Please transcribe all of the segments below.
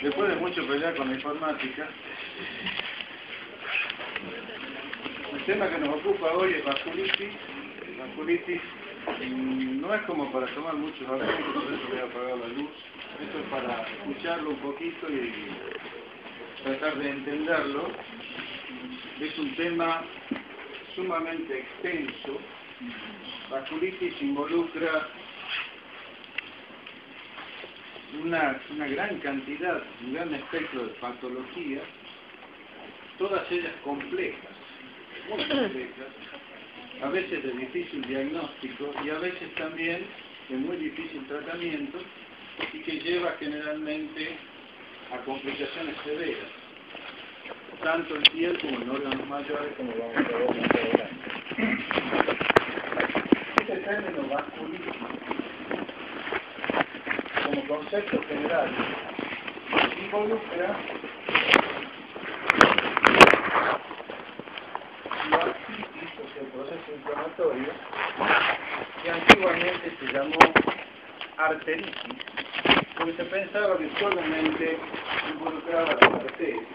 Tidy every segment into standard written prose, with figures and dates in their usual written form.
Después de mucho pelear con la informática, el tema que nos ocupa hoy es vasculitis. Vasculitis no es como para tomar muchos apuntes, por eso voy a apagar la luz. Esto es para escucharlo un poquito y tratar de entenderlo. Es un tema sumamente extenso. Vasculitis involucra una gran cantidad, un gran espectro de patologías, todas ellas complejas, muy complejas, a veces de difícil diagnóstico y a veces también de muy difícil tratamiento y que lleva generalmente a complicaciones severas, tanto en piel como en órganos mayores, como vamos a ver más adelante. Este término vasculitis, como concepto general, involucra la artritis, o sea, el proceso inflamatorio, que antiguamente se llamó arteritis, porque se pensaba que solamente involucraba las arterias.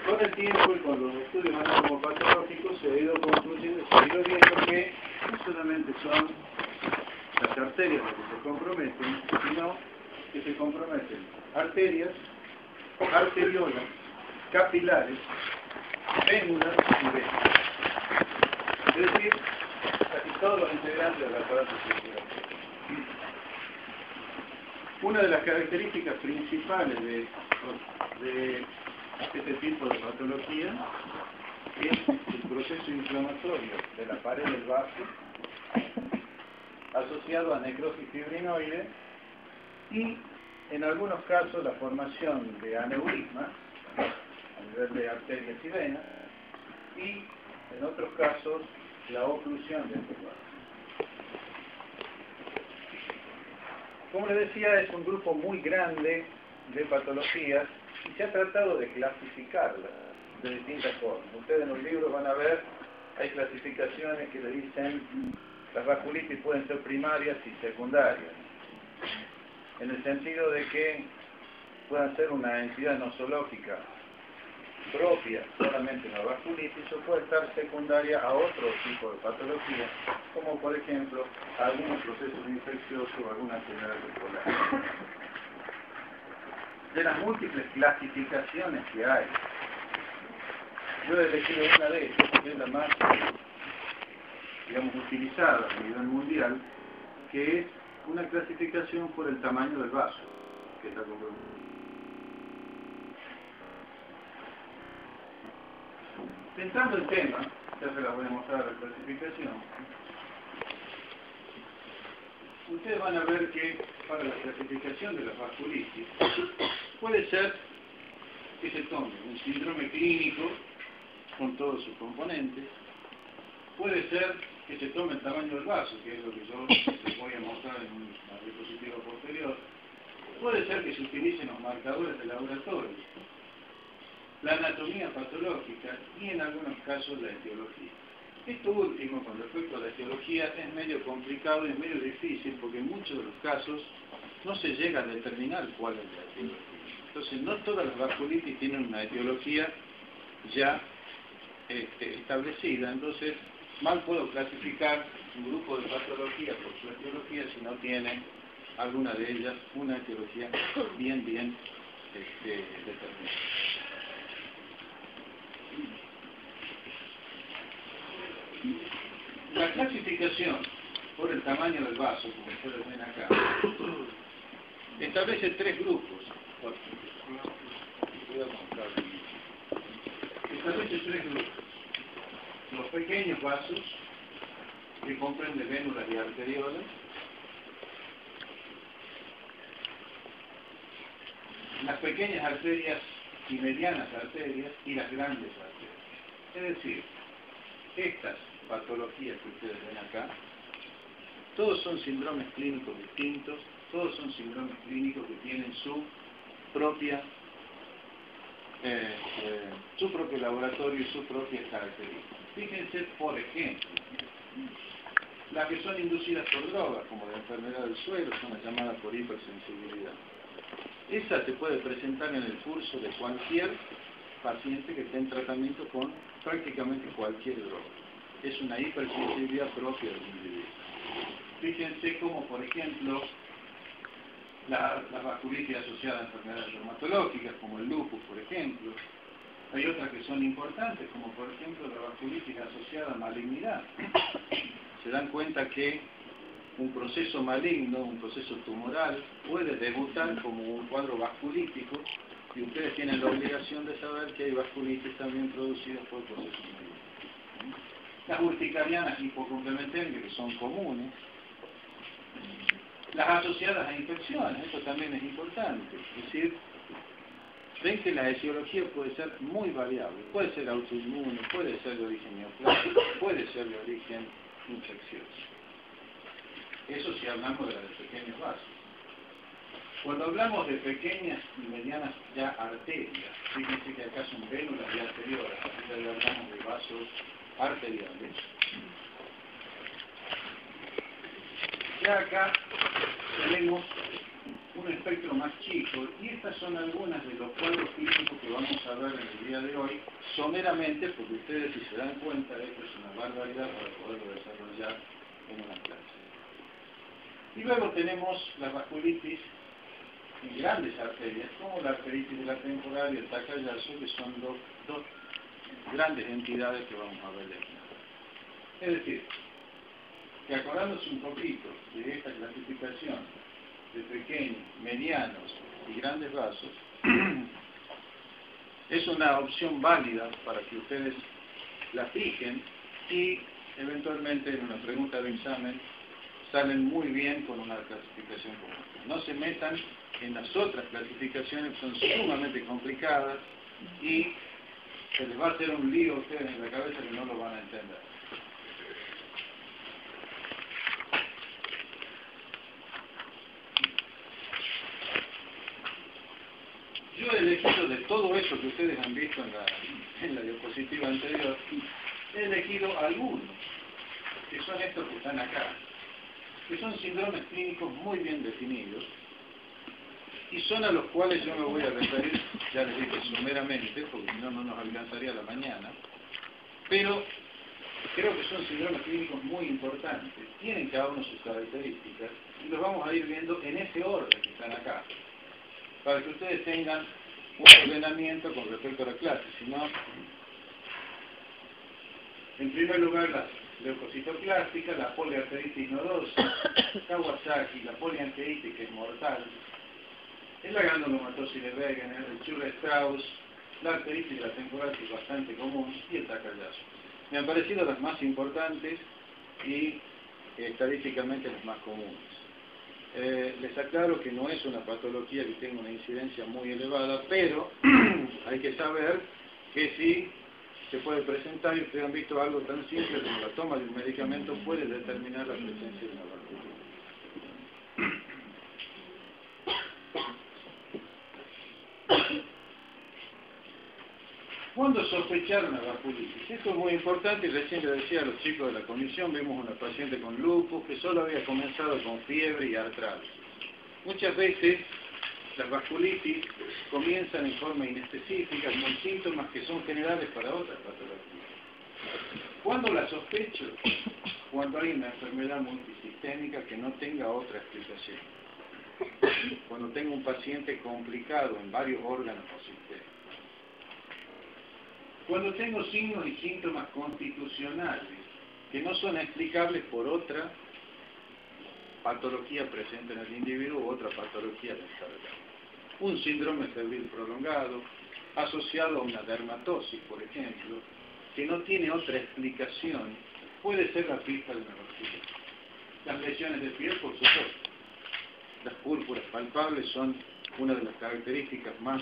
Con el tiempo y con los estudios anatomopatológicos se ha ido concluyendo, se ha ido viendo que no solamente son las arterias las que se comprometen, sino que se comprometen arterias, arteriolas, capilares, vénulas y venas. Es decir, casi todos los integrantes del aparato circulatorio. Una de las características principales de este tipo de patología es el proceso inflamatorio de la pared del vaso, asociado a necrosis fibrinoide y, en algunos casos, la formación de aneurismas a nivel de arterias y venas, y, en otros casos, la oclusión de estos vasos. Como les decía, es un grupo muy grande de patologías y se ha tratado de clasificarlas de distintas formas. Ustedes en los libros van a ver, hay clasificaciones que le dicen las vasculitis pueden ser primarias y secundarias, en el sentido de que puedan ser una entidad nosológica propia solamente la vasculitis o puede estar secundaria a otro tipo de patología, como por ejemplo algunos procesos infecciosos o alguna enfermedad escolar. De las múltiples clasificaciones que hay, yo he elegido una de ellas, que es la más, digamos, utilizada a nivel mundial, que es una clasificación por el tamaño del vaso, que es la comprometido. Entrando en tema, ya se las voy a mostrar la clasificación, ustedes van a ver que para la clasificación de la vasculitis puede ser que se tome un síndrome clínico con todos sus componentes, puede ser que se tome el tamaño del vaso, que es lo que yo les voy a mostrar en una diapositiva posterior, puede ser que se utilicen los marcadores de laboratorio, la anatomía patológica y en algunos casos la etiología. Esto último, con respecto a la etiología, es medio complicado y es medio difícil porque en muchos de los casos no se llega a determinar cuál es la etiología. Entonces, no todas las vasculitis tienen una etiología ya establecida, entonces mal puedo clasificar un grupo de patologías por su etiología si no tiene alguna de ellas una etiología bien determinada. La clasificación por el tamaño del vaso, como ustedes ven acá, establece tres grupos. Establece tres grupos. Los pequeños vasos, que comprenden vénulas y arteriolas, las pequeñas arterias y medianas arterias y las grandes arterias. Es decir, estas patologías que ustedes ven acá, todos son síndromes clínicos distintos, todos son síndromes clínicos que tienen su propio laboratorio y sus propias características. Fíjense, por ejemplo, Las que son inducidas por drogas, como la enfermedad del suelo, son las llamadas por hipersensibilidad. Esa se puede presentar en el curso de cualquier paciente que esté en tratamiento con prácticamente cualquier droga. Es una hipersensibilidad propia del individuo. Fíjense como, por ejemplo, la vasculitis asociada a enfermedades reumatológicas, como el lupus, por ejemplo. Hay otras que son importantes, como por ejemplo la vasculitis asociada a malignidad. Se dan cuenta que un proceso maligno, un proceso tumoral, puede debutar como un cuadro vasculítico, y ustedes tienen la obligación de saber que hay vasculitis también producidas por procesos malignos. Las urticarianas hipocomplementarias, que son comunes. Las asociadas a infecciones, esto también es importante. Es decir, ven que la etiología puede ser muy variable. Puede ser autoinmune, puede ser de origen neoplásico, puede ser de origen infeccioso. Eso si hablamos de las pequeños vasos. Cuando hablamos de pequeñas y medianas ya arterias, fíjense que acá son vénulas y arteriolas, aquí ya hablamos de vasos arteriales. Ya acá tenemos un espectro más chico, y estas son algunas de los cuadros clínicos que vamos a ver en el día de hoy, someramente, porque ustedes, si se dan cuenta, esto es una barbaridad para poderlo desarrollar en una clase. Y luego tenemos la vasculitis en grandes arterias, como la arteritis de la temporal y el Takayasu, que son dos grandes entidades que vamos a ver aquí. Es decir, que acordándose un poquito de esta clasificación de pequeños, medianos y grandes vasos, es una opción válida para que ustedes la fijen y eventualmente en una pregunta de examen salen muy bien con una clasificación como esta. No se metan en las otras clasificaciones que son sumamente complicadas y se les va a hacer un lío a ustedes en la cabeza que no lo van a entender. Yo he elegido de todo eso que ustedes han visto en la diapositiva anterior, he elegido algunos, que son estos que están acá, que son síndromes clínicos muy bien definidos, y son a los cuales yo me voy a referir, ya les dije, someramente, porque si no, no nos alcanzaría la mañana, pero creo que son síndromes clínicos muy importantes, tienen cada uno sus características, y los vamos a ir viendo en ese orden que están acá, para que ustedes tengan un ordenamiento con respecto a la clase. Si no, en primer lugar, la leucocitoclástica, la poliarteritis nodosa, Kawasaki, la polianteritis, que es mortal, la granulomatosis de Wegener, el Churre-Strauss, la arteritis de la temporal, que es bastante común, y el Takayasu. Me han parecido las más importantes y estadísticamente las más comunes. Les aclaro que no es una patología que tenga una incidencia muy elevada, pero hay que saber que sí se puede presentar, y ustedes han visto algo tan simple como la toma de un medicamento puede determinar la presencia de una vasculitis. ¿Cuándo sospechar una vasculitis? Esto es muy importante, y recién le decía a los chicos de la comisión, vimos una paciente con lupus que solo había comenzado con fiebre y artrasis. Muchas veces las vasculitis comienzan en forma inespecífica, con síntomas que son generales para otras patologías. ¿Cuándo la sospecho? Cuando hay una enfermedad multisistémica que no tenga otra explicación. Cuando tengo un paciente complicado en varios órganos o sistemas. Cuando tengo signos y síntomas constitucionales que no son explicables por otra patología presente en el individuo u otra patología desarrollada. Un síndrome febril prolongado, asociado a una dermatosis, por ejemplo, que no tiene otra explicación, puede ser la pista de una vasculitis. Las lesiones de piel, por supuesto. Las púrpuras palpables son una de las características más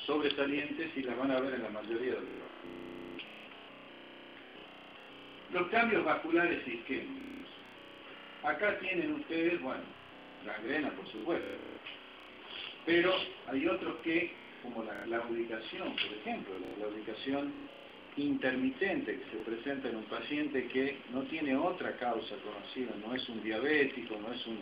sobresalientes y las van a ver en la mayoría de los casos. Los cambios vasculares isquémicos. Acá tienen ustedes, bueno, gangrena por supuesto, pero hay otros que, como la claudicación, por ejemplo, la claudicación intermitente que se presenta en un paciente que no tiene otra causa conocida, no es un diabético, no es un